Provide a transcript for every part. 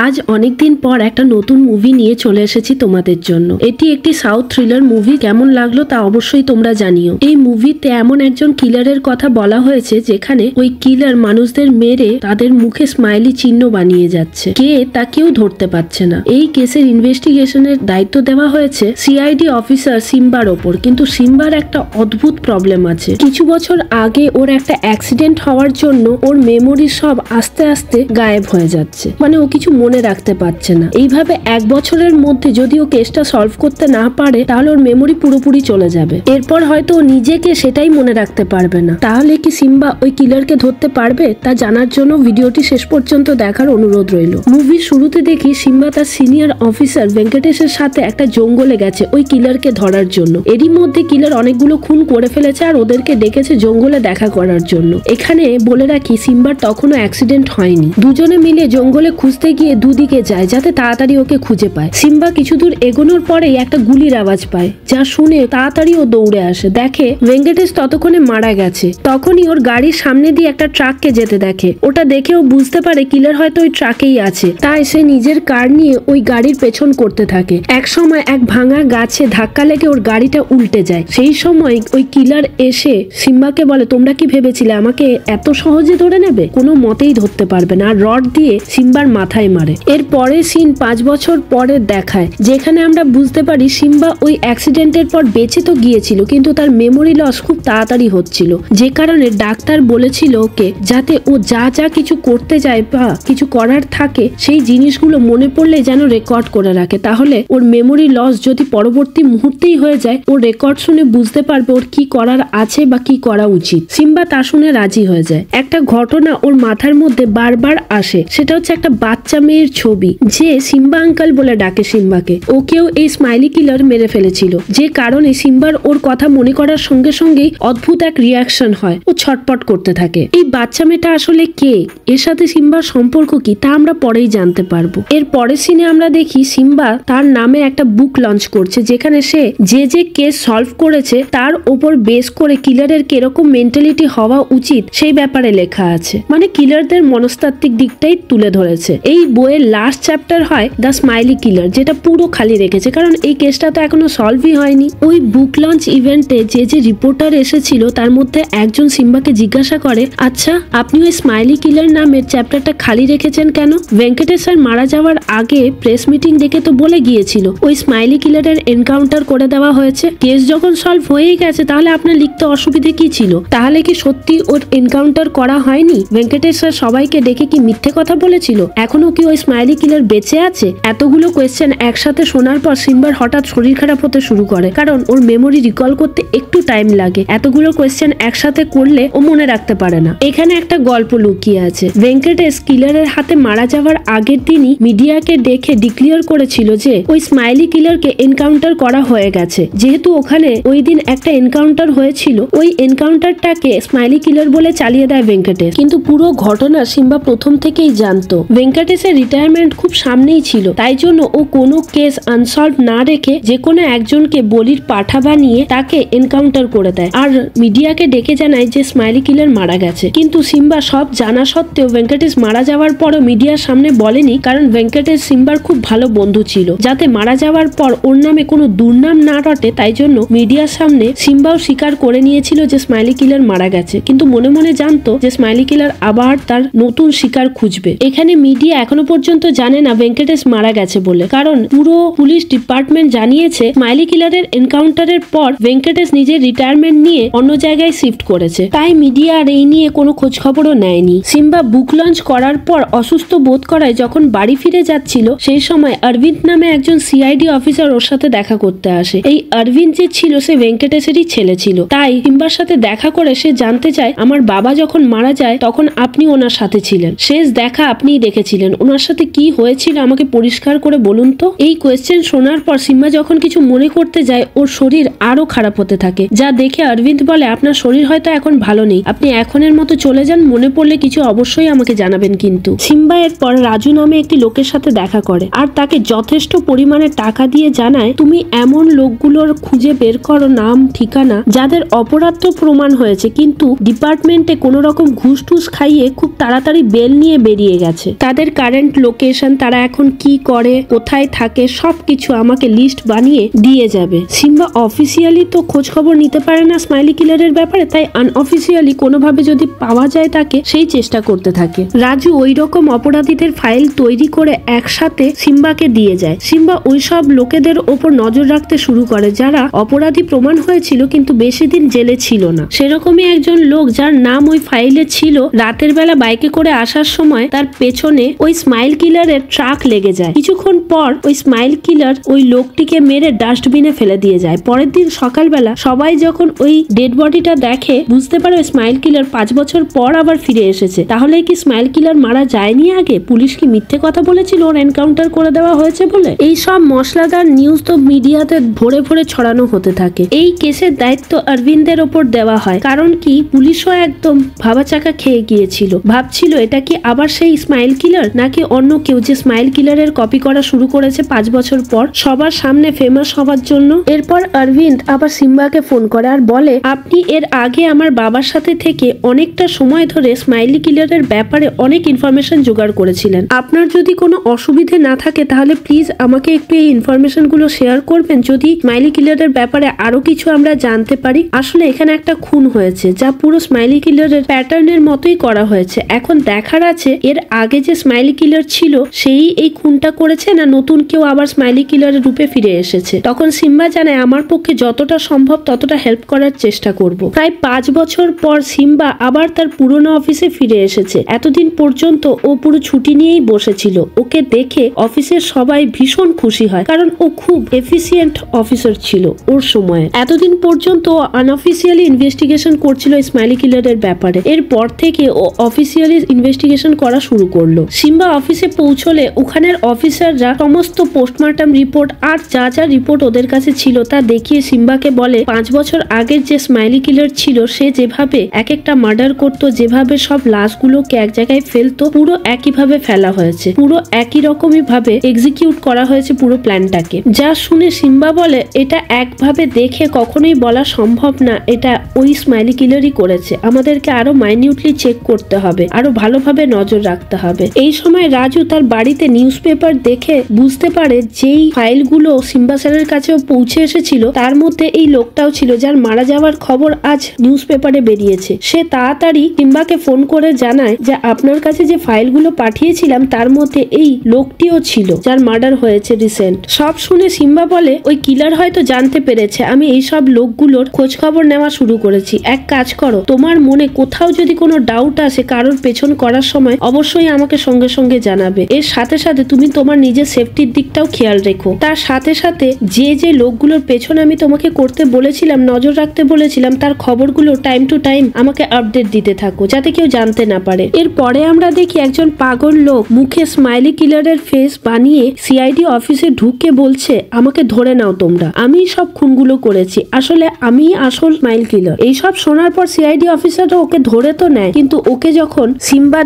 আজ অনেকদিন পর একটা নতুন মুভি নিয়ে চলে এসেছি তোমাদের জন্য। এটি একটি সাউথ থ্রিলার মুভি। কেমন লাগলো তা অবশ্যই তোমরা জানিও। এই মুভিতে এমন একজন কিলারের কথা বলা হয়েছে যেখানে ওই কিলার মানুষদের মেরে তাদের মুখে স্মাইলি চিহ্ন বানিয়ে যাচ্ছে। কে তা কেউ ধরতে পারছে না। এই কেসের ইনভেস্টিগেশনের দায়িত্ব দেওয়া হয়েছে সিআইডি অফিসার সিম্বার ওপর। কিন্তু সিম্বার একটা অদ্ভুত প্রবলেম আছে। কিছু বছর আগে ওর একটা অ্যাক্সিডেন্ট হওয়ার জন্য ওর মেমোরি সব আস্তে আস্তে গায়েব হয়ে যাচ্ছে, মানে ও কিছু মনে রাখতে পারছে না। এইভাবে 1 বছরের মধ্যে যদি ও কেসটা সলভ করতে না পারে তাহলে ওর মেমোরি পুরোপুরি চলে যাবে। এরপর হয়তো ও নিজেকে সেটাই মনে রাখতে পারবে না। তাহলে কি সিম্বা ওই কিলারকে ধরতে পারবে তা জানার জন্য ভিডিওটি শেষ পর্যন্ত দেখার অনুরোধ রইল। মুভির শুরুতে দেখি সিম্বা তার সিনিয়র অফিসার ভেঙ্কটেশের সাথে একটা জঙ্গলে গেছে ওই কিলারকে ধরার জন্য। এরই মধ্যে কিলার অনেকগুলো খুন করে ফেলেছে আর ওদেরকে ডেকেছে জঙ্গলে দেখা করার জন্য। এখানে বলে রাখি সিম্বার তখনও অ্যাক্সিডেন্ট হয়নি। দুজনে মিলে জঙ্গলে খুঁজতে গিয়ে দুদিকে যায় যাতে তাড়াতাড়ি ওকে খুঁজে পায়। সিম্বা কিছু দূর এগোনোর পরেই একটা গুলির আওয়াজ পায়, যা শুনে তাড়াতাড়ি ও দৌড়ে আসে। দেখে ভেঙ্কটেশ ততক্ষণে মারা গেছে। তখনই ওর গাড়ির সামনে দিয়ে একটা ট্রাককে যেতে দেখে। ওটা দেখে ও বুঝতে পারে কিলার হয়তো ওই ট্রাকেই আছে। তাই সে নিজের কার নিয়ে ওই গাড়ির পেছন করতে থাকে। এক সময় এক ভাঙা গাছে ধাক্কা লেগে ওর গাড়িটা উল্টে যায়। সেই সময় ওই কিলার এসে সিম্বাকে বলে, তোমরা কি ভেবেছিলে আমাকে এত সহজে ধরে নেবে? কোনো মতেই ধরতে পারবে না। আর রড দিয়ে সিম্বার মাথায় মারে। এর পরে সিন 5 বছর পরে দেখায়, যেখানে আমরা বুঝতে পারি সিম্বা ওই অ্যাক্সিডেন্টের পর বেঁচে তো গিয়েছিল, কিন্তু তার মেমোরি লস খুব তাড়াতাড়ি হচ্ছিল। যে কারণে ডাক্তার বলেছিল ওকে যাতে ও যা যা কিছু করতে যায় বা কিছু করার থাকে সেই জিনিসগুলো মনে পড়লে যেন রেকর্ড করে রাখে। তাহলে ওর মেমোরি লস যদি পরবর্তী মুহূর্তেই হয়ে যায়, ও রেকর্ড শুনে বুঝতে পারবে ওর কি করার আছে বা কি করা উচিত। সিম্বা তা শুনে রাজি হয়ে যায়। একটা ঘটনা ওর মাথার মধ্যে বারবার আসে, সেটা হচ্ছে একটা বাচ্চা মেয়ের ছবি যে সিম্বা আঙ্কাল বলে ডাকে সিম্বাকে। ওকেও এই স্মাইলি কিলার মেরে ফেলেছিল, যে কারণে সিম্বার ওর কথা মনে করার সঙ্গে সঙ্গেই অদ্ভুত এক রিয়াকশন হয়। ও ছটপট করতে থাকে। এই বাচ্চা মেয়েটা আসলে কে, এর সাথে সিম্বার সম্পর্ক কি তা আমরা পরেই জানতে পারবো। এর পরের সিনে আমরা দেখি সিম্বা তার নামে একটা বুক লঞ্চ করছে, যেখানে সে যে কেস সলভ করেছে তার উপর বেস করে কিলারের কিরকম মেন্টালিটি হওয়া উচিত সেই ব্যাপারে লেখা আছে। মানে কিলারদের মনস্তাত্ত্বিক দিকটাই তুলে ধরেছে। এই বইয়ের লাস্ট চ্যাপ্টার হয় দ্য স্মাইলি কিলার, যেটা পুরো খালি রেখেছে কারণ এই কেসটা তো এখনো সলভই হয়নি। ওই বুক লঞ্চ ইভেন্টে যে রিপোর্টার এসেছিল তার মধ্যে একজন সিম্বাকে জিজ্ঞাসা করে, আচ্ছা আপনি ওই স্মাইলি কিলার নামের চ্যাপ্টারটা খালি রেখেছেন কেন? ভেঙ্কটেশ স্যার মারা যাওয়ার আগে প্রেস মিটিং দেখে তো বলে গিয়েছিল ওই স্মাইলি কিলারের এনকাউন্টার করে দেওয়া হয়েছে। কেস যখন সলভ হয়েই গেছে তাহলে আপনার লিখতে অসুবিধে কি ছিল? তাহলে কি সত্যি ওর এনকাউন্টার করা হয়নি? ভেঙ্কটেশ স্যার সবাইকে ডেকে কি মিথ্যে কথা বলেছিল? এখনো কি ওই স্মাইলি কিলার বেঁচে আছে? এতগুলো কোয়েশ্চেন একসাথে শোনার পর সিম্বার হঠাৎ শরীর খারাপ হতে শুরু করে, কারণ ওর মেমোরি রিকল করতে একটু টাইম লাগে। এতগুলো কোয়েশ্চেন একসাথে করলে ও মনে রাখতে পারে না। এখানে একটা গল্প লুকিয়ে আছে। ভেঙ্কটেশ কিলারের হাতে মারা যাওয়ার আগের দিনই মিডিয়াকে দেখে ডিক্লেয়ার করেছিল যে ওই স্মাইলি কিলারকে এনকাউন্টার করা হয়ে গেছে। যেহেতু ওখানে ওই দিন একটা এনকাউন্টার হয়েছিল, ওই এনকাউন্টারটাকে স্মাইলি কিলার বলে চালিয়ে দেয় ভেঙ্কটেশ। কিন্তু পুরো ঘটনা সিম্বা প্রথম থেকেই জানতো। ভেঙ্কটেশের রিটায়ারমেন্ট খুব সামনেই ছিল, তাই জন্য ও কোনো কেস আনসলভ না রেখে যে কোনো একজনকে বলির পাঠা বানিয়ে তাকে এনকাউন্টার করে দেয় আর মিডিয়াকে ডেকে জানায় যে স্মাইলি কিলার মারা গেছে। কিন্তু সিম্বা সব জানা সত্ত্বেও ভেঙ্কটেশ মারা যাওয়ার পরও মিডিয়ার সামনে বলেনি, কারণ ভেঙ্কটেশ সিম্বার খুব ভালো বন্ধু ছিল। যাতে মারা যাওয়ার পর ওর নামে কোনো দুর্নাম না রটে তাই জন্য মিডিয়ার সামনে সিম্বাও স্বীকার করে নিয়েছিল যে স্মাইলি কিলার মারা গেছে, কিন্তু মনে মনে জানতো যে স্মাইলি কিলার আবার তার নতুন শিকার খুঁজবে। এখানে মিডিয়া এখনো পর্যন্ত জানে না ভেঙ্কটেশ মারা গেছে বলে, কারণ পুরো পুলিশ ডিপার্টমেন্ট জানিয়েছে স্মাইলি কিলারের এনকাউন্টারের পর ভেঙ্কটেশ নিজের রিটায়ারমেন্ট নিয়ে অন্য জায়গায় শিফট করেছে। তাই মিডিয়া আর এই নিয়ে কোনো খোঁজ খবরও নেয়নি। সিম্বা বুক লঞ্চ করার পর অসুস্থ বোধ করায় যখন বাড়ি ফিরে যাচ্ছিল সেই সময় অরবিন্দ নামে একজন সিআইডি অফিসার ওর সাথে দেখা করতে আসে। এই অরবিন্দ যে ছিল সে ভেঙ্কটেশেরই ছেলে ছিল। তাই সিম্বার সাথে দেখা করে সে জানতে চায়, আমার বাবা যখন মারা যায় তখন আপনি ওনার সাথে ছিলেন, শেষ দেখা আপনিই দেখেছিলেন, ওনার সাথে কি হয়েছিল আমাকে পরিষ্কার করে বলুন তো। এই কোয়েশ্চেন শোনার পর সিম্বা যখন কিছু মনে করতে যায় ওর শরীর আরো খারাপ হতে থাকে, যা দেখে অরবিন্দ বলে, আপনার শরীর হয়তো এখন ভালো নেই, আপনি এখনের মতো চলে যান, মনে পড়লে কিছু অবশ্যই আমাকে জানাবেন। কিন্তু সিম্বা এরপর রাজু নামে একটি লোকের সাথে দেখা করে আর তাকে যথেষ্ট পরিমাণে টাকা দিয়ে জানায়, তুমি এমন লোকগুলোর খুঁজে বের করো নাম ঠিকানা যাদের অপরাধ তো প্রমাণ হয়েছে কিন্তু ডিপার্টমেন্টে কোনো রকম ঘুষ টুস খাইয়ে খুব তাড়াতাড়ি বেল নিয়ে বেরিয়ে গেছে, তাদের কারেন্ট কারেন্ট লোকেশন, তারা এখন কি করে, কোথায় থাকে, সবকিছু আমাকে লিস্ট বানিয়ে দিয়ে যাবে। সিম্বা অফিসিয়ালি তো খোঁজ খবর নিতে পারে না স্মাইলি কিলারের ব্যাপারে, তাই আনঅফিসিয়ালি কোনোভাবে যদি পাওয়া যায় তাকে, সেই চেষ্টা করতে থাকে। রাজু ওই রকম অপরাধীদের ফাইল তৈরি করে একসাথে সিম্বাকে দিয়ে যায়। সিম্বা ওই সব লোকেদের ওপর নজর রাখতে শুরু করে যারা অপরাধী প্রমাণ হয়েছিল কিন্তু বেশি দিন জেলে ছিল না। সেরকমই একজন লোক যার নাম ওই ফাইলে ছিল, রাতের বেলা বাইকে করে আসার সময় তার পেছনে ওই স্মাইল কিলারের ট্রাক লেগে যায়। কিছুক্ষণ পর ওই স্মাইল কিলার ওই লোকটিকে মেরে ডাস্টবিনে ফেলে দিয়ে যায়। পরের দিন সকালবেলা সবাই যখন ওই ডেড বডিটা দেখে বুঝতে পারে ওই স্মাইল কিলার 5 বছর পর আবার ফিরে এসেছে। তাহলে কি স্মাইল কিলার মারা যায়নি আগে? পুলিশ কি মিথ্যে কথা বলেছিল ওর এনকাউন্টার করে দেওয়া হয়েছে বলে? এই সব মশলাদার নিউজ তো মিডিয়াতে ভরে ভরে ছড়ানো হতে থাকে। এই কেসের দায়িত্ব অরবিন্দের ওপর দেওয়া হয়, কারণ কি পুলিশও একদম ভাবাচাকা খেয়ে গিয়েছিল, ভাবছিল এটা কি আবার সেই স্মাইল কিলার নাকি অন্য কেউ যে স্মাইল কিলারের কপি করা শুরু করেছে 5 বছর পর সবার সামনে ফেমাস হওয়ার জন্য। এরপর অরবিন্দ আবার সিম্বাকে ফোন করে আর বলে, আপনি এর আগে আমার বাবার সাথে থেকে অনেকটা সময় ধরে স্মাইলি কিলারের ব্যাপারে অনেক ইনফরমেশন জোগাড় করেছিলেন। আপনার যদি কোনো অসুবিধে না থাকে তাহলে প্লিজ আমাকে একটু এই ইনফরমেশন গুলো শেয়ার করবেন, যদি স্মাইলি কিলারের ব্যাপারে আরো কিছু আমরা জানতে পারি। আসলে এখানে একটা খুন হয়েছে যা পুরো স্মাইলি কিলারের প্যাটার্নের মতোই করা হয়েছে। এখন দেখার আছে এর আগে যে স্মাইলি কিলার ছিল সেই এই খুনটা করেছে না নতুন কেউ আবার স্মাইলি কিলারের রূপে ফিরে এসেছে। তখন সিম্বা জানায়, আমার পক্ষে যতটা সম্ভব ততটা হেল্প করার চেষ্টা করব। প্রায় 5 বছর পর সিম্বা আবার তার পুরনো অফিসে ফিরে এসেছে। এতদিন পর্যন্ত ও পুরো ছুটি নিয়েই বসেছিল। ওকে দেখে অফিসের সবাই ভীষণ খুশি হয়, কারণ ও খুব এফিসিয়েন্ট অফিসার ছিল ওর সময়ে। এতদিন পর্যন্ত ও আনঅফিসিয়ালি ইনভেস্টিগেশন করছিল স্মাইলি কিলারের ব্যাপারে। এরপর থেকে ও অফিসিয়ালি ইনভেস্টিগেশন করা শুরু করলো। সিম্বা অফিসে পৌঁছলে ওখানের অফিসাররা সমস্ত পোস্টমর্টম রিপোর্ট আর যা যা রিপোর্ট ওদের কাছে ছিল তা দেখিয়ে সিম্বাকে বলে, 5 বছর আগের যে স্মাইলি কিলার ছিল সে যেভাবে এক একটা মার্ডার করতো, যেভাবে সব লাশগুলোকে এক জায়গায় ফেলতো, পুরো একইভাবে ফেলা হয়েছে, পুরো একই রকমই ভাবে এক্সিকিউট করা হয়েছে পুরো প্ল্যানটাকে। যা শুনে সিম্বা বলে, এটা একভাবে দেখে কখনোই বলা সম্ভব না এটা ওই স্মাইলি কিলারই করেছে। আমাদেরকে আরো মাইনিউটলি চেক করতে হবে, আরো ভালোভাবে নজর রাখতে হবে। এই সময় রাজু তার বাড়িতে নিউজ পেপার দেখে বুঝতে পারে যেই ফাইলগুলো সিম্বা স্যারের কাছেও পৌঁছে এসেছিল তার মধ্যে এই লোকটাও ছিল যার মারা যাওয়ার খবর আজ নিউজ পেপারে বেরিয়েছে। সে তাড়াতাড়ি সিম্বাকে ফোন করে জানায় যে আপনার কাছে যে ফাইলগুলো পাঠিয়েছিলাম তার মধ্যে এই লোকটিও ছিল যার মার্ডার হয়েছে রিসেন্ট। সব শুনে সিম্বা বলে, ওই কিলার হয়তো জানতে পেরেছে আমি এই সব লোকগুলোর খোঁজ খবর নেওয়া শুরু করেছি। এক কাজ করো, তোমার মনে কোথাও যদি কোনো ডাউট আসে কারোর পেছন করার সময় অবশ্যই আমাকে সঙ্গে সঙ্গে জানাবে। এর সাথে সাথে তুমি তোমার নিজের সেফটির দিকটাও খেয়াল রেখো। তার সাথে সাথে যে যে লোকগুলোর পেছন আমি তোমাকে করতে বলেছিলাম, নজর রাখতে বলেছিলাম, তার খবরগুলো টাইম টু টাইম আমাকে আপডেট দিতে থাকো যাতে কেউ জানতে না পারে। এরপরে আমরা দেখি একজন পাগল লোক মুখে স্মাইলি কিলারের ফেস বানিয়ে সিআইডি অফিসে ঢুকে বলছে, আমাকে ধরে নাও তোমরা, আমি সব খুনগুলো করেছি, আসলে আমি আসল স্মাইল কিলার। এইসব শোনার পর সিআইডি অফিসাররা ওকে ধরে তো নেয়, কিন্তু ওকে যখন সিম্বা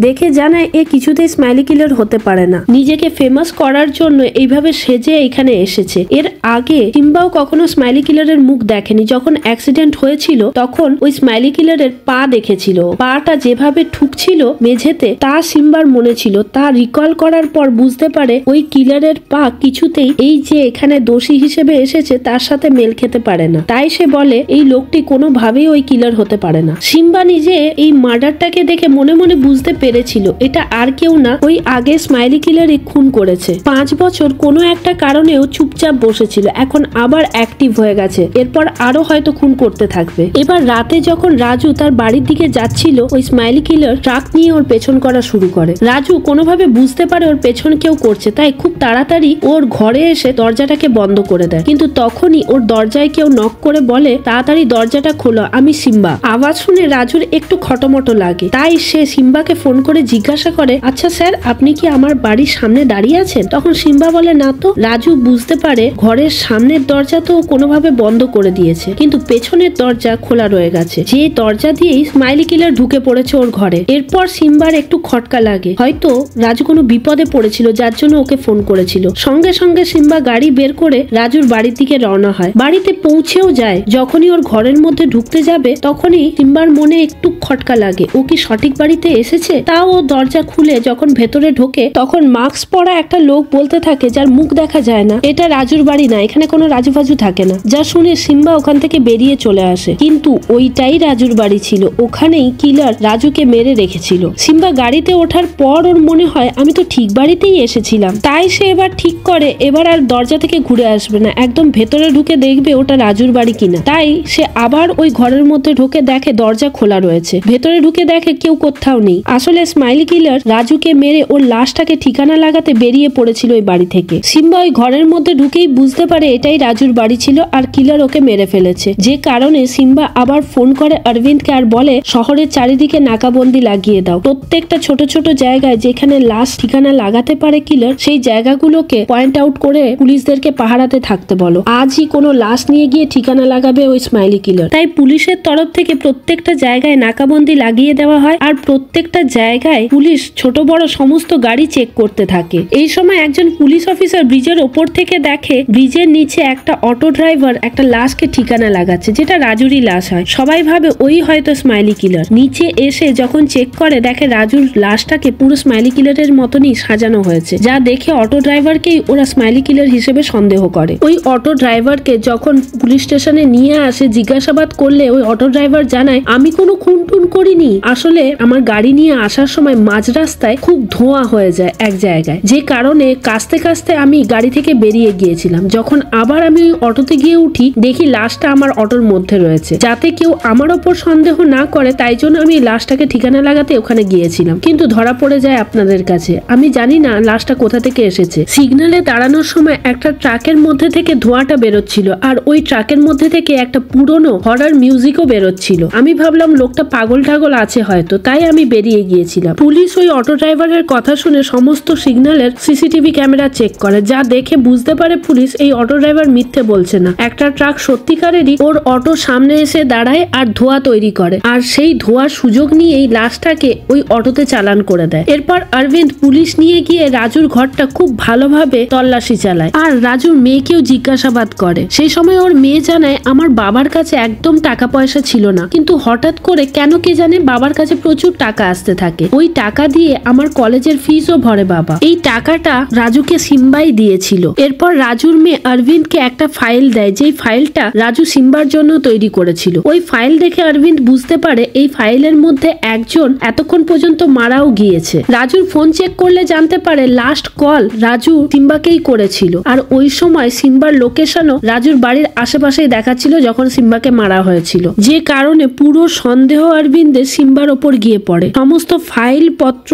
দেখে জানায় এ কিছুতেই স্মাইলি কিলার হতে পারে না, নিজেকে ফেমাস করার জন্য এইভাবে সেজে এখানে এসেছে। এর আগে সিম্বাও কখনো স্মাইলি কিলারের মুখ দেখেনি। যখন অ্যাক্সিডেন্ট হয়েছিল তখন ওই স্মাইলি কিলারের পা দেখেছিল, পাটা যেভাবে ঠুকছিল মেঝেতে তা সিম্বার মনে ছিল। তা রিকল করার পর বুঝতে পারে ওই কিলারের পা কিছুতেই এই যে এখানে দোষী হিসেবে এসেছে তার সাথে মেল খেতে পারে না। তাই সে বলে এই লোকটি কোনোভাবেই ওই কিলার হতে পারে না। সিম্বা নিজে এই মার্ডারটাকে দেখে মনে মনে বুঝতে পেরেছিল এটা আর কেউ না, ওই আগে স্মাইলি কিলারই খুন করেছে। 5 বছর কোনো একটা কারণেও চুপচাপ বসেছিল, এখন আবার অ্যাক্টিভ হয়ে গেছে, এরপর আরো হয়তো খুন করতে থাকবে। এবার রাতে যখন রাজু তার বাড়ির দিকে যাচ্ছিল ওই স্মাইলি কিলার ট্রাক নিয়ে ওর পেছন করা শুরু করে। রাজু কোনোভাবে বুঝতে পারে ওর পেছন কেউ করছে, তাই খুব তাড়াতাড়ি ওর ঘরে এসে দরজাটাকে বন্ধ করে দেয়। কিন্তু তখনই ওর দরজায় কেউ নক করে বলে, তাড়াতাড়ি দরজাটা খোলো, আমি সিম্বা। আওয়াজ শুনে রাজুর একটু খটোমটো লাগে, তাই সে সিম্বাকে ফোন করে জিজ্ঞাসা করে, আচ্ছা স্যার আপনি কি আমার বাড়ির সামনে দাঁড়িয়ে আছেন? তখন সিম্বা বলে, না তো। রাজু বুঝতে পারে ঘরের সামনের দরজা তো কোনোভাবে বন্ধ করে দিয়েছে, কিন্তু পেছনের দরজা খোলা রয়ে গেছে, যে দরজা দিয়েই স্মাইলি কিলার ঢুকে পড়েছে ওর ঘরে। এরপর সিম্বার একটু খটকা লাগে, হয়তো রাজু কোনো বিপদে পড়েছিল, যার জন্য ওকে ফোন করেছিল। সঙ্গে সঙ্গে সিম্বা গাড়ি বের করে রাজুর বাড়ির দিকে রওনা হয়। বাড়িতে পৌঁছেও যায়। যখনই ওর ঘরের মধ্যে ঢুকতে যাবে তখনই সিম্বার মনে একটু খটকা লাগে, ও কি সঠিক বাড়িতে এসেছে? তাও ও দরজা খুলে যখন ভেতরে ঢোকে তখন মাস্ক পরা একটা লোক বলতে থাকে, যার মুখ দেখা যায় না, এটা রাজুর বাড়ি না, এখানে কোনো রাজু ফাজু থাকে না। যা শুনে সিম্বা ওখান থেকে বেরিয়ে চলে আসে, কিন্তু ওইটাই রাজুর বাড়ি ছিল। ওখানেই কিলার রাজুকে মেরে রেখেছিল। সিম্বা গাড়িতে ওঠার পর ওর মনে হয় আমি তো ঠিক বাড়িতেই এসেছিলাম। তাই সে এবার ঠিক করে এবার আর দরজা থেকে ঘুরে আসবে না, একদম ভেতরে ঢুকে দেখবে ওটা রাজুর বাড়ি কিনা। তাই সে আবার ওই ঘরের মধ্যে ঢুকে দেখে দরজা খোলা রয়েছে। ভেতরে ঢুকে দেখে কেউ কোথাও নেই। আসলে স্মাইলি কিলার রাজুকে মেরে ওর লাশটাকে ঠিকানা লাগাতে বেরিয়ে পড়েছিল ওই বাড়ি থেকে। সিম্বা ওই ঘরের মধ্যে ঢুকেই বুঝতে পারে এটাই রাজুর বাড়ি ছিল আর কিলার ওকে মেরে ফেলেছে। যে কারণে সিম্বা আবার ফোন করে অরবিন্দকে আর বলে শহরের চারিদিকে নাকাবন্দি লাগিয়ে দাও। প্রত্যেকটা ছোট ছোট জায়গায় যেখানে লাশ ঠিকানা লাগাতে পারে কিলার, সেই জায়গাগুলোকে পয়েন্ট আউট করে পুলিশদেরকে পাহারাতে থাকতে বলো। আজই কোনো লাশ নিয়ে গিয়ে ঠিকানা লাগাবে ওই স্মাইলি কিলার। তাই পুলিশের তরফ থেকে প্রত্যেকটা জায়গায় নাকাবন্দি লাগিয়ে দেওয়া হয় আর প্রত্যেকটা জায়গায় পুলিশ ছোট বড় সমস্ত গাড়ি চেক করতে থাকে। এই সময় একজন পুলিশ অফিসার ব্রিজের ওপর থেকে দেখে ব্রিজের নিচে একটা অটো ড্রাইভার একটা লাশকে ঠিকানা লাগাচ্ছে, যেটা রাজুরই লাশ হয়। সবাই ভাবে ওই হয়তো স্মাইলি কিলার। নিচে এসে যখন চেক করে দেখে রাজুর লাশটাকে পুরো স্মাইলি কিলারের মতনই সাজানো হয়েছে, যা দেখে অটো ড্রাইভারকেই ওরা স্মাইলি কিলার হিসেবে সন্দেহ করে। ওই অটো ড্রাইভারকে যখন পুলিশ স্টেশনে নিয়ে আসে জিজ্ঞাসাবাদ করলে ওই অটো ড্রাইভার জানায় আমি কোনো খুন টুন করিনি, আসলে আমার গাড়ি নিয়ে আসার সময় মাঝ রাস্তায় খুব ধোঁয়া হয়ে যায় এক জায়গায়, যে কারণে কাস্তে কাস্তে আমি গাড়ি থেকে বেরিয়ে গিয়েছিলাম। যখন আবার আমি ওই অটোতে গিয়ে উঠি দেখি লাশটা আমার অটোর মধ্যে রয়েছে, যাতে কেউ আমার ওপর সন্দেহ না করে তাই জন্য আমি লাশটাকে ঠিকানা লাগাতে ওখানে গিয়েছিলাম, কিন্তু ধরা পড়ে যায় আপনাদের কাছে। আমি জানি না লাশটা কোথা থেকে এসেছে। সিগন্যালে দাঁড়ানোর সময় একটা ট্রাকের মধ্যে থেকে ধোঁয়াটা বেরোচ্ছিল আর ওই ট্রাকের মধ্যে থেকে একটা পুরনো হরর মিউজিকও বেরোচ্ছিল। আমি ভাবলাম লোকটা পাগল টাগল আছে হয়তো, তাই আমি বেরিয়ে গিয়েছিলাম। পুলিশ ওই অটো ড্রাইভারের কথা শুনে সমস্ত সিগন্যালের সিসিটিভি ক্যামেরা চেক করে, যা দেখে বুঝতে পারে পুলিশ এই অটো ড্রাইভার মিথ্যে বলছে না। একটা ট্রাক সত্যিকারেরই ওর অটোর সামনে এসে দাঁড়ায় আর ধোঁয়া তৈরি করে, আর সেই ধোঁয়ার সুযোগ নিয়েই লাশটাকে ওই অটোতে চালান করে দেয়। এরপর অরবিন্দ পুলিশ নিয়ে গিয়ে রাজুর ঘরটা খুব ভালোভাবে তল্লাশি চালায় আর রাজুর মেয়েকেও জিজ্ঞাসাবাদ করে। সেই সময় ওর মেয়ে জানায় আমার বাবার কাছে একদম টাকা পয়সা ছিল না, কিন্তু হঠাৎ করে কেন কে জানে বাবার কাছে প্রচুর টাকা আসতে থাকে। ওই টাকা দিয়ে আমার কলেজের ফিসও ভরে বাবা। এই টাকাটা রাজুকে সিম্বাই দিয়েছিল। এরপর রাজুর মেয়ে অরবিন্দকে একটা ফাইল দেয়, যেই ফাইলটা রাজু সিম্বার জন্য তৈরি করেছিল। ওই ফাইল দেখে অরবিন্দ বুঝতে পারে এই ফাইলের মধ্যে একজন এতক্ষণ পর্যন্ত মারাও গিয়েছে। রাজুর ফোন চেক করলে জানতে পারে লাস্ট কল রাজু সিম্বাকেই করেছিল, আর ওই সময় সিম্বার লোকেশনও রাজুর বাড়ির আশেপাশেই দেখাচ্ছিল যখন সিম্বাকে মারা হয়েছিল, যে কারণে পুরো সন্দেহ অরবিন্দের সিম্বার ওপর গিয়ে পড়ে। সমস্ত ফাইল পত্র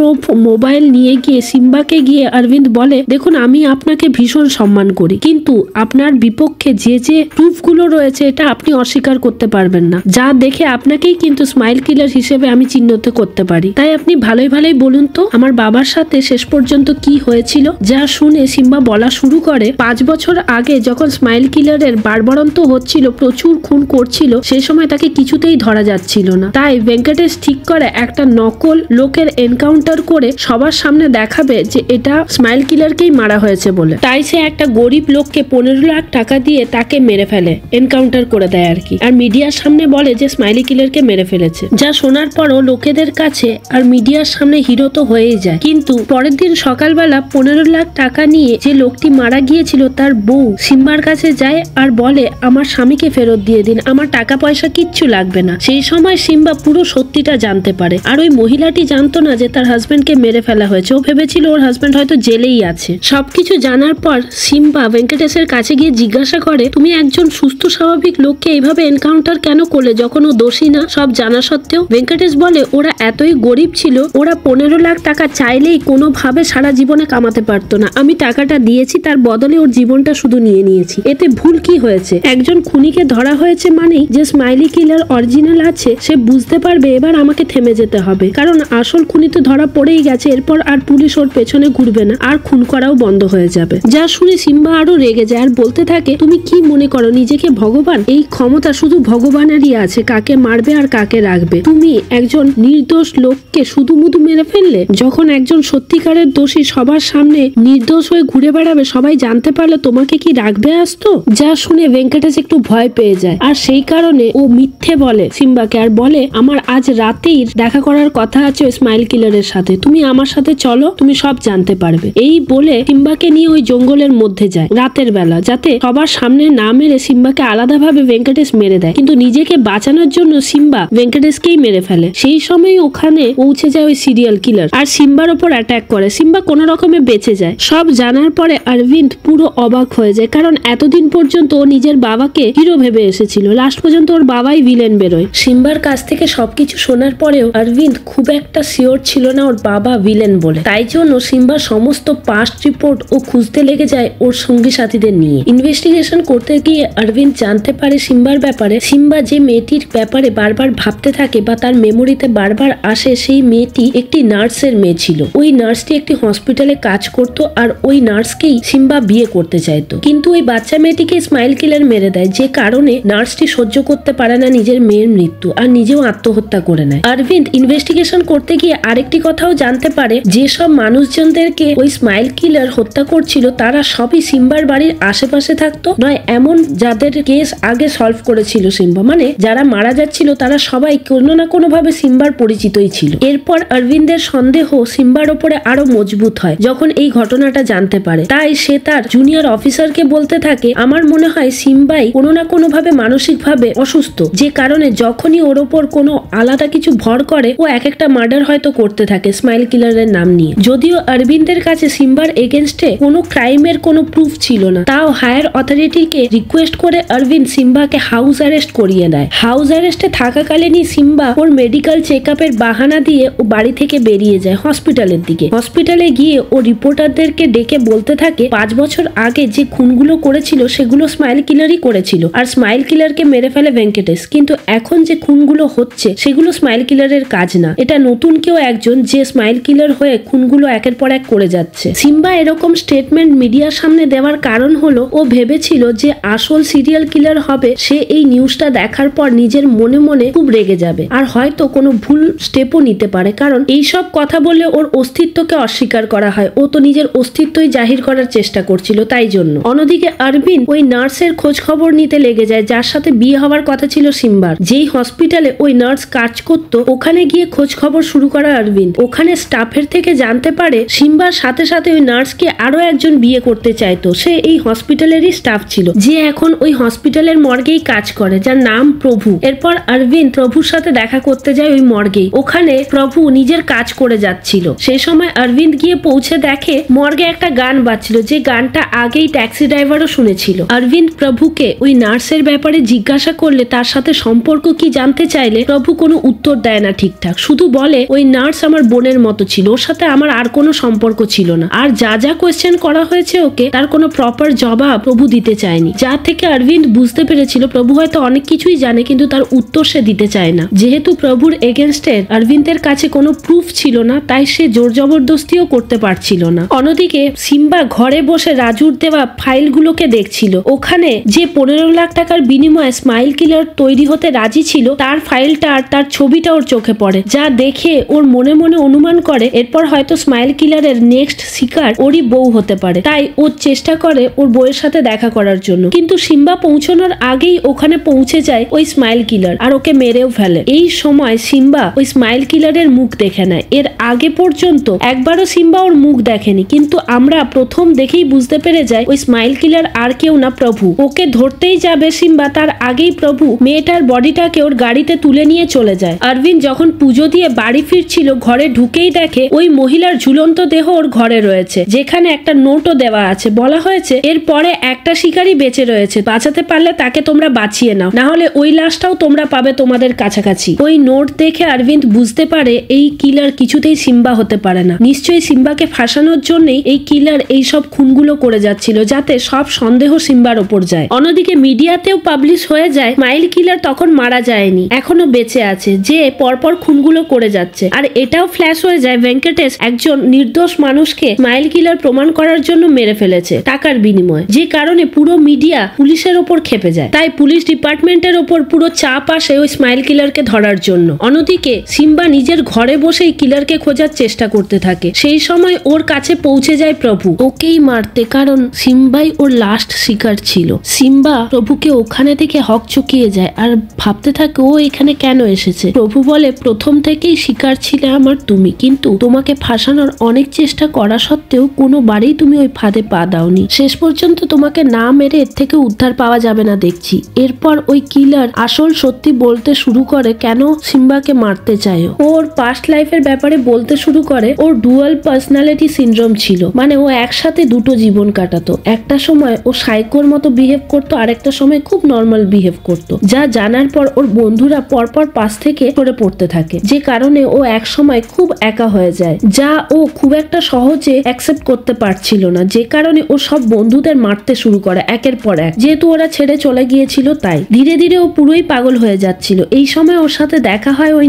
মোবাইল নিয়ে গিয়ে সিম্বাকে গিয়ে অরবিন্দ বলে দেখুন আমি আপনাকে ভীষণ সম্মান করি, কিন্তু আপনার বিপক্ষে যে যে প্রুফগুলো রয়েছে এটা আপনি অস্বীকার করতে পারবেন না, যা দেখে আপনাকেই কিন্তু স্মাইল কিলার হিসেবে আমি চিহ্নিত করতে পারি। তাই আপনি ভালোই ভালোই বলুন তো আমার বাবার সাথে শেষ পর্যন্ত কি হয়েছিল। যা শুনে সিম্বা বলা শুরু করে 5 বছর আগে যখন স্মাইল কিলারের বাড়বাড়ন্ত হচ্ছিল, প্রচুর খুন করছিল, সেই সময় তাকে কিছুতেই ধরা যাচ্ছিল না। তাই ভেঙ্কটেশ ঠিক করে একটা নকল লোকের এনকাউন্টার করে সবার সামনে দেখাবে যে এটা স্মাইল কিলারকেই মারা হয়েছে বলে। তাই সে একটা গরিব লোককে 15 লাখ টাকা দিয়ে তাকে মেরে ফেলে, এনকাউন্টার করে দেয় আর কি, আর মিডিয়ার সামনে বলে যে স্মাইলি কিলারকে মেরে ফেলেছে। যা শোনার পরও লোকেদের কাছে আর মিডিয়ার সামনে হিরো তো হয়েই যায়। কিন্তু পরের দিন সকালবেলা 15 লাখ টাকা নিয়ে যে লোকটি মারা গিয়েছিল তার বউ সিম্বার কাছে যায় আর বলে আমার স্বামীকে ফেরত দিয়ে দিন, আমার টাকা পয়সা কিচ্ছু লাগবে না। সেই সময় সিম্বা পুরো সত্যিটা জানতে পারে, আর ওই মহিলাটি জানতো না যে তার হাজবেন্ডকে মেরে ফেলা হয়েছে। ও ভেবেছিল ওর হাজবেন্ড হয়তো জেলেই আছে। সবকিছু জানার পর সিম্বা ভেঙ্কটেশের কাছে গিয়ে জিজ্ঞাসা করে তুমি একজন সুস্থ স্বাভাবিক লোককে এইভাবে এনকাউন্টার কেন করলে যখন ও দোষী না সব জানা সত্ত্বেও। ভেঙ্কটেশ বলে ওরা এতই গরিব ছিল, ওরা 15 লাখ টাকা চাইলেই কোনোভাবে সারা জীবনে কামাতে পারতো না। আমি টাকাটা দিয়েছি, তার বদলে ওর জীবনটা শুধু নিয়ে নিয়েছি, এতে ভুল কি হয়েছে? একজন খুনিকে ধরা হয়েছে মানেই যে স্মাইলি কিলার অরিজিনাল আছে সে বুঝতে পারবে এবার আমাকে থেমে যেতে হবে, কারণ আসল খুনি তো ধরা পড়েই গেছে। এরপর আর পুলিশ ওর পেছনে ঘুরবে না আর খুন করাও বন্ধ হয়ে যাবে। যা শুনে সিম্বা আরো রেগে যায় আর বলতে থাকে তুমি কি মনে করো নিজেকে ভগবান? এই ক্ষমতা শুধু ভগবানেরই আছে কাকে মারবে আর কাকে রাখবে। তুমি একজন নির্দোষ লোককে শুধু মুধু মেরে ফেললে, যখন একজন সত্যিকারের দোষী সবার সামনে নির্দোষ হয়ে ঘুরে বেড়াবে, সবাই জানতে পারলে তোমাকে কি রাখবে আসতো? যা শুনে ভেঙ্কটেশ একটু ভয় পেয়ে যায়, আর সেই কারণে ও মিথ্যে বলে সিম্বাকে, আর বলে আমার আজ রাতেই দেখা করার কথা আছে ওই স্মাইল কিলারের সাথে, তুমি আমার সাথে চলো, তুমি সব জানতে পারবে। এই বলে সিম্বাকে নিয়ে ওই জঙ্গলের মধ্যে যায় রাতের বেলা, যাতে সবার সামনে না মেরে সিম্বাকে আলাদাভাবে ভেঙ্কটেশ মেরে দেয়। কিন্তু নিজেকে বাঁচানোর জন্য সিম্বা ভেঙ্কটেশকেই মেরে ফেলে। সেই সময় ওখানে পৌঁছে যায় ওই সিরিয়াল কিলার, আর সিম্বার ওপর অ্যাটাক করে। সিম্বা কোনো রকমে বেঁচে যায়। সব জানার পরে অরবিন্দ পুরো অবাক হয়ে যায়, কারণ এতদিন পর্যন্ত ও নিজের বাবাকে হিরো ভেবে এসেছিল, লাস্ট পর্যন্ত ওর বাবাই ভিলেন বেরোয়। সিম্বার কাছ থেকে সবকিছু শোনার পরেও অরবিন্দ খুব একটা শিওর ছিল না ওর বাবা ভিলেন বলে। তাই জন্য সিম্বার সমস্ত পাস্ট রিপোর্ট ও খুঁজতে লেগে যায় ওর সঙ্গী সাথীদের নিয়ে। ইনভেস্টিগেশন করতে গিয়ে অরবিন্দ জানতে পারে সিম্বার ব্যাপারে। সিম্বা যে মেয়েটির ব্যাপারে বারবার ভাবতে থাকে বা তার মেমোরিতে বারবার আসে, সেই মেয়েটি একটি নার্সের মেয়ে ছিল। ওই নার্সটি একটি হসপিটালে কাজ করত, আর ওই নার্সকেই সিম্বা বিয়ে করতে চাইতো। কিন্তু ওই বাচ্চা মেয়েটিকে স্মাইল কিলার মেরে দেয়, যে কারণে নার্সটি সহ্য করতে পারে না নিজের মেয়ের মৃত্যু, আর নিজেও আত্মহত্যা করে নেয়। অরবিন্দ ইনভেস্টিগেশন করতে গিয়ে আরেকটি কথাও জানতে পারে, যেসব মানুষজনদেরকে ওই স্মাইল কিলার হত্যা করছিল তারা সবই সিম্বার বাড়ির আশেপাশে থাকতো, নয় এমন যাদের কেস আগে সলভ করেছিল সিম্বা, মানে যারা মারা যাচ্ছিল তারা সবাই কোনো না কোনো ভাবে সিম্বার পরিচিতই ছিল। এরপর অরবিন্দের সন্দেহ সিম্বার ওপরে আরো মজবুত হয় যখন এই ঘটনাটা জানতে পারে। তাই সে তার জুনিয়র অফিসারকে বলতে থাকে, আমার মনে হয় সিম্বাই কোনো না কোনো ভাবে মানসিক ভাবে অসুস্থ, যে কারণে যখনই ওর ওপর কোনো আলাদা কিছু ভর করে ও এক একটা মার্ডার হয়তো করতে থাকে স্মাইল কিলারের নাম নিয়ে। যদিও অরবিন্দের কাছে সিম্বার এগেনস্টে কোনো ক্রাইমের কোনো প্রুফ ছিল না, তাও হায়ার অথরিটিকে রিকোয়েস্ট করে অরবিন্দ সিম্বাকে হাউস অ্যারেস্ট করিয়ে দেয়। হাউস অ্যারেস্টে থাকাকালীনই সিম্বা ওর মেডিকেল চেকআপের বাহানা দিয়ে ও বাড়ি থেকে বেরিয়ে যায় হসপিটালের দিকে। হসপিটালে গিয়ে ও রিপোর্টারদেরকে ডেকে বলতে থাকে 5 বছর আগে যে খুনগুলো করেছিল সেগুলো স্মাইল কিলারই করেছিল, আর স্মাইল কিলারকে মেরে ফেলে ভেঙ্কটেশ। কিন্তু এখন যে খুনগুলো হচ্ছে সেগুলো স্মাইল কিলারের কাজ না, এটা নতুন কেউ একজন যে স্মাইল কিলার হয়ে খুনগুলো একের পর এক করে যাচ্ছে। সিম্বা এরকম স্টেটমেন্ট মিডিয়ার সামনে দেওয়ার কারণ হলো ও ভেবেছিল যে আসল সিরিয়াল কিলার হবে সে এই নিউজটা দেখার পর নিজের মনে মনে খুব রেগে যাবে, আর হয়তো কোনো ভুল স্টেপও নিতে পারে, কারণ এইসব কথা বললে ওর অস্তিত্বকে অস্বীকার করা হয়। ও তো নিজের অস্তিত্বই জাহির করার চেষ্টা করছিল, তাই জন্য। অন্যদিকে অরবিন্দ ওই নার্সের খোঁজ খবর নিতে লেগে যায় যার সাথে বিয়ে হওয়ার কথা ছিল সিম্বার। যেই হসপিটালে ওই নার্স কাজ করত ওখানে গিয়ে খোঁজ খবর শুরু করা অরবিন্দ। ওখানে স্টাফের থেকে জানতে পারে সিম্বার সাথে সাথে ওই নার্সকে আরো একজন বিয়ে করতে চাইতো। সে এই হসপিটালেরই স্টাফ ছিল, যে এখন ওই হসপিটালের মর্গেই কাজ করে, যার নাম প্রভু। এরপর অরবিন্দ প্রভুর সাথে দেখা করতে যায় ওই মর্গেই। ওখানে প্রভু নিজের কাজ করে যাচ্ছিল। সেই সময় অরবিন্দ গিয়ে পৌঁছে দেখে মর্গে একটা গান বাজছিল, যে গানটা আগেই ট্যাক্সি ড্রাইভারও শুনেছিল। অরবিন্দ প্রভুকে ওই নার্সের ব্যাপারে জিজ্ঞাসা করলে, তার সাথে সম্পর্ক কি জানতে চাইলে, প্রভু কোনো উত্তর দেয় না ঠিকঠাক, শুধু বলে ওই নার্স আমার বোনের মতো ছিল, ওর সাথে আমার আর কোনো সম্পর্ক ছিল না। আর যা যা কোয়েশ্চেন করা হয়েছে ওকে, তার কোনো প্রপার জবাব প্রভু দিতে চায়নি, যা থেকে অরবিন্দ বুঝতে পেরেছিল প্রভু হয়তো অনেক কিছুই জানে কিন্তু তার উত্তর সে দিতে চায় না। যেহেতু প্রভুর এগেনস্টে অরবিন্দের কাছে কোনো প্রুফ ছিল না, তাই সে জোর জবরদস্তিও করতে পারছিল না। অন্যদিকে সিম্বা ঘরে বসে রাজুর দেওয়া ফাইলগুলোকে দেখছিল। ওখানে যে 15 লাখ টাকার বিনিময়ে স্মাইল কিলার তৈরি হতে রাজি ছিল তার ফাইলটা আর তার ছবিটা ওর চোখে পড়ে, যা দেখে ওর মনে মনে অনুমান করে এরপর হয়তো স্মাইল কিলারের নেক্সট শিকার ওরই বউ হতে পারে। তাই ও চেষ্টা করে ওর বউয়ের সাথে দেখা করার জন্য, কিন্তু সিম্বা পৌঁছানোর আগেই ওখানে পৌঁছে যায় ওই স্মাইল কিলার, আর ওকে মেরেও ফেলে। এই সময় সিম্বা ওই স্মাইল কিলারের মুখ দেখে নেয়। এর আগে পর্যন্ত একবারও সিম্বা ওর মুখ দেখেনি, কিন্তু আমরা প্রথম দেখেই বুঝতে পেরে যাই ওই স্মাইল কিলার আর কেউ না প্রভু। ওকে ধরতেই যাবে সিম্বা, তার আগেই প্রভু মেয়েটার বডিটাকে ওর গাড়িতে তুলে নিয়ে চলে যায়। অরবিন্দ যখন পুজো দিয়ে বাড়ি ফিরছিল ঘরে ঢুকেই দেখে ওই মহিলার ঝুলন্ত দেহ ওর ঘরে রয়েছে, যেখানে একটা নোটও দেওয়া আছে। বলা হয়েছে এরপরে একটা শিকারই বেঁচে রয়েছে, বাঁচাতে পারলে তাকে তোমরা বাঁচিয়ে নাও, না হলে ওই লাশটাও তোমরা পাবে তোমাদের কাছাকাছি। ওই নোট দেখে অরবিন্দ বুঝতে পারে এই কিলার কিছুতেই সিম্বা হতে পারে না। নিশ্চয়ই সিম্বাকে ফাঁসানোর জন্যই এই কিলার এই সব খুনগুলো করে যাচ্ছিল, যাতে সব সন্দেহ সিম্বার ওপর যায়। অন্যদিকে মিডিয়াতেও পাবলিশ হয়ে যায় স্মাইল কিলার তখন মারা যায়নি, এখনো বেঁচে আছে, যে পরপর খুনগুলো করে যাচ্ছে। আর এটাও ফ্ল্যাশ হয়ে যায় ভেঙ্কটেশ একজন নির্দোষ মানুষকে স্মাইল কিলার প্রমাণ করার জন্য মেরে ফেলেছে টাকার বিনিময়ে, যে কারণে পুরো মিডিয়া পুলিশের ওপর খেপে যায়। তাই পুলিশ ডিপার্টমেন্টের ওপর পুরো চাপ আসে ওই স্মাইল কিলারকে ধরার জন্য। অন্যদিকে সিম্বা নিজের ঘরে বসেই কিলারকে খোঁজার চেষ্টা করছে। করতে থাকে। সেই সময় ওর কাছে পৌঁছে যায় প্রভু ওকেই মারতে, কারণ সিম্বাই ওর লাস্ট শিকার ছিল। সিম্বা প্রভুকে ওখানে থেকে হকচকিয়ে যায় আর ভাবতে থাকে ও এখানে কেন এসেছে। প্রভু বলে, প্রথম থেকেই শিকার ছিলে আমার তুমি, কিন্তু তোমাকে ফাঁসানোর অনেক চেষ্টা করা সত্ত্বেও কোনোবারেই তুমি ওই ফাঁদে পা দাওনি। শেষ পর্যন্ত তোমাকে না মেরে এর থেকে উদ্ধার পাওয়া যাবে না দেখছি। এরপর ওই কিলার আসল সত্যি বলতে শুরু করে কেন সিম্বাকে মারতে চায়। ওর পাস্ট লাইফের ব্যাপারে বলতে শুরু করে ওর ডুয়াল পার্সোনালিটি সিনড্রোম ছিল, মানে ও একসাথে দুটো জীবন কাটাতো। একটা সময় ও সাইকোর মতো বিহেভ করতো, আর একটা সময় খুব নর্মাল বিহেভ করতো। যা জানার পর ওর বন্ধুরা পরপর পাশ থেকে সরে পড়তে থাকে, যে কারণে ও এক সময় খুব একা হয়ে যায়, যা ও খুব একটা সহজে অ্যাকসেপ্ট করতে পারছিল না। যে কারণে ও সব বন্ধুদের মারতে শুরু করে একের পর এক, যেহেতু ওরা ছেড়ে চলে গিয়েছিল তাই। ধীরে ধীরে ও পুরোই পাগল হয়ে যাচ্ছিল। এই সময় ওর সাথে দেখা হয় ওই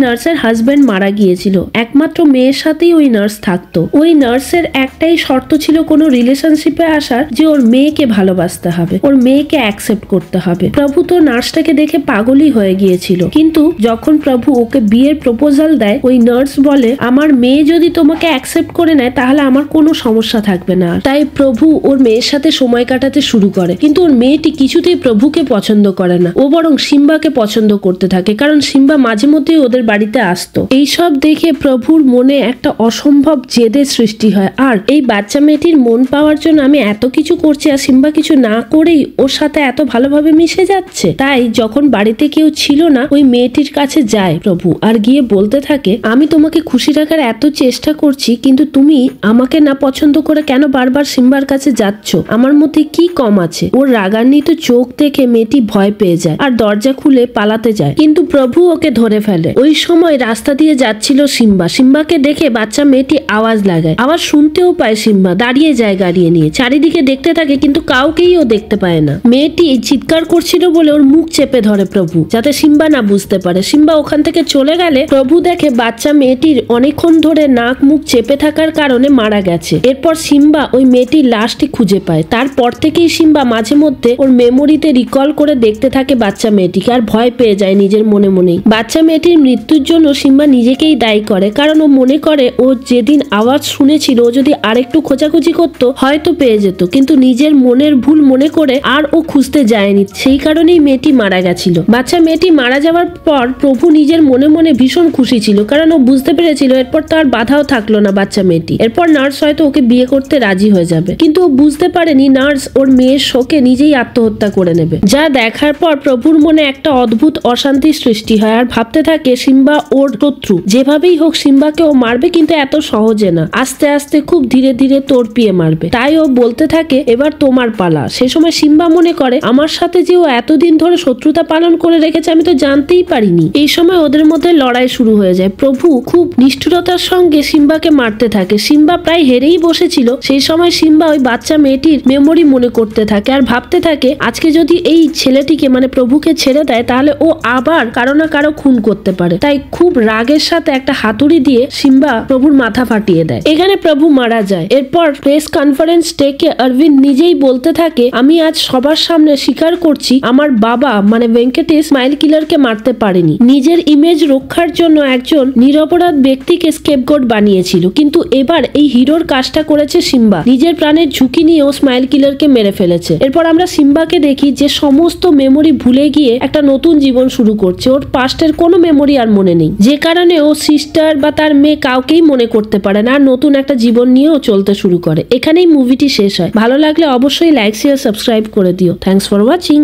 নার্সের হাজবেন্ড মারা গিয়েছিল। একমাত্র মেয়ের সাথেই ওই নার্স থাকতো। ওই নার্সের একটাই শর্ত ছিল কোনো রিলেশনশিপে আসার, যে ওর মেয়েকে ভালোবাসতে হবে, ওর মেয়েকে অ্যাকসেপ্ট করতে হবে। প্রভু তো নার্সটাকে দেখে পাগলই হয়ে গিয়েছিল, কিন্তু যখন প্রভু ওকে বিয়ের প্রপোজাল দেয়, ওই নার্স বলে আমার মেয়ে যদি তোমাকে অ্যাকসেপ্ট করে নেয় তাহলে আমার কোনো সমস্যা থাকবে না। তাই প্রভু ওর মেয়ের সাথে সময় কাটাতে শুরু করে, কিন্তু ওর মেয়েটি কিছুতেই প্রভুকে পছন্দ করে না। ও বরং সিম্বাকে পছন্দ করতে থাকে, কারণ সিম্বা মাঝে মধ্যেই ওদের বাড়িতে আসতো। এইসব দেখে প্রভুর মনে একটা অসম্ভব জেদের সৃষ্টি হয়, আর এই বাচ্চা মেয়েটির মন পাওয়ার জন্য আমি এত কিছু করছি আর সিম্বা কিছু না করেই ওর সাথে এত ভালোভাবে মিশে যাচ্ছে। তাই যখন বাড়িতে কেউ ছিল না, ওই মেয়েটির কাছে যায় প্রভু আর গিয়ে বলতে থাকে আমি তোমাকে খুশি রাখার এত চেষ্টা করছি, কিন্তু তুমি আমাকে না পছন্দ করে কেন বারবার সিম্বার কাছে যাচ্ছ? আমার মধ্যে কি কম আছে? ওর রাগান্বিত চোখ দেখে মেয়েটি ভয় পেয়ে যায় আর দরজা খুলে পালাতে যায়, কিন্তু প্রভু ওকে ধরে ফেলে। ওই সময় রাস্তা দিয়ে যাচ্ছিল সিম্বাকে দেখে বাচ্চা মেয়েটি আওয়াজ লাগায়, আওয়াজ শুনতেও পায় সিম্বা। দাঁড়িয়ে যায় গাড়ি নিয়ে, চারিদিকে দেখতে থাকে, কিন্তু কাউকেই ও দেখতে পায় না। মেয়েটি চিৎকার করছিল বলে ওর মুখ চেপে ধরে প্রভু, যাতে সিম্বা না বুঝতে পারে। সিম্বা ওখান থেকে চলে গেলে প্রভু দেখে বাচ্চা মেয়েটির অনেকক্ষণ ধরে নাক মুখ চেপে থাকার কারণে মারা গেছে। এরপর সিম্বা ওই মেয়েটির লাশটি খুঁজে পায়। তারপর থেকেই সিম্বা মাঝে মধ্যে ওর মেমোরিতে রিকল করে দেখতে থাকে বাচ্চা মেয়েটিকে, আর ভয় পেয়ে যায় নিজের মনে মনেই। বাচ্চা মেয়েটির মৃত্যুর জন্য সিম্বা নিজেকেই দায়ী করে, কারণ ও মনে করে ও যেদিন আওয়াজ শুনেছিল ও যদি আরেকটু খোঁজাখুঁজি করতো হয়তো পেয়ে যেত, কিন্তু নিজের মনের ভুল মনে করে আর ও খুঁজতে যায়নি। সেই কারণেই মেয়েটি মারা গেছিল। বাচ্চা মেয়েটি মারা যাওয়ার পর প্রভু নিজের মনে মনে ভীষণ খুশি ছিল, কারণ ও বুঝতে পেরেছিল এরপর তার বাধাও থাকলো না বাচ্চা মেয়েটি। এরপর নার্স হয়তো ওকে বিয়ে করতে রাজি হয়ে যাবে, কিন্তু ও বুঝতে পারেনি নার্স ওর মেয়ের শোকে নিজেই আত্মহত্যা করে নেবে। যা দেখার পর প্রভুর মনে একটা অদ্ভুত অশান্তির সৃষ্টি হয়, আর ভাবতে থাকে সিম্বা ওর শত্রু। যেভাবেই হোক সিম্বাকে ও মারবে, কিন্তু এত সহজে না, আস্তে আস্তে খুব ধীরে ধীরে তড়পিয়ে মারবে। তাই ও বলতে থাকে এবার তোমার পালা। সে সময় সিম্বা মনে করে আমার সাথে যে ও এতদিন ধরে শত্রুতা পালন করে রেখেছে আমি তো জানতেই পারিনি। এই সময় ওদের মধ্যে লড়াই শুরু হয়ে যায়। প্রভু খুব নিষ্ঠুরতার সঙ্গে সিম্বাকে মারতে থাকে। সিম্বা প্রায় হেরেই বসেছিল। সেই সময় সিম্বা ওই বাচ্চা মেয়েটির মেমোরি মনে করতে থাকে আর ভাবতে থাকে আজকে যদি এই ছেলেটিকে মানে প্রভুকে ছেড়ে দেয় তাহলে ও আবার কারো না কারো খুন করতে পারে। তাই খুব রাগের সাথে একটা হাতুড়ি দিয়ে সিম্বা প্রভুর মাথা ফাটিয়ে দেয়। এখানে প্রভু মারা যায়। এরপর প্রেস কনফারেন্স ডেকে অরবিন্দ নিজেই বলতে থাকে আমি আজ সবার সামনে স্বীকার করছি আমার বাবা মানে ভেঙ্কটেশ স্মাইল কিলারকে মারতে পারেনি। নিজের ইমেজ রক্ষার জন্য একজন নিরপরাধ ব্যক্তিকে স্কেপগোট বানিয়েছিল, কিন্তু এবার এই হিরোর কাজটা করেছে সিম্বা। নিজের প্রাণের ঝুঁকি নিয়েও স্মাইল কিলারকে মেরে ফেলেছে। এরপর আমরা সিম্বাকে দেখি যে সমস্ত মেমোরি ভুলে গিয়ে একটা নতুন জীবন শুরু করছে। ওর পাস্টের কোনো মেমোরি আর মনে নেই, যে কারণে ও সিস্টার বা তার মেয়ে কাউকেই মনে করতে পারে না, আর নতুন একটা জীবন নিয়েও চলতে শুরু করে। এখানেই মুভিটি শেষ হয়। ভালো লাগলে অবশ্যই লাইক শেয়ার সাবস্ক্রাইব করে দিও। Thanks for watching.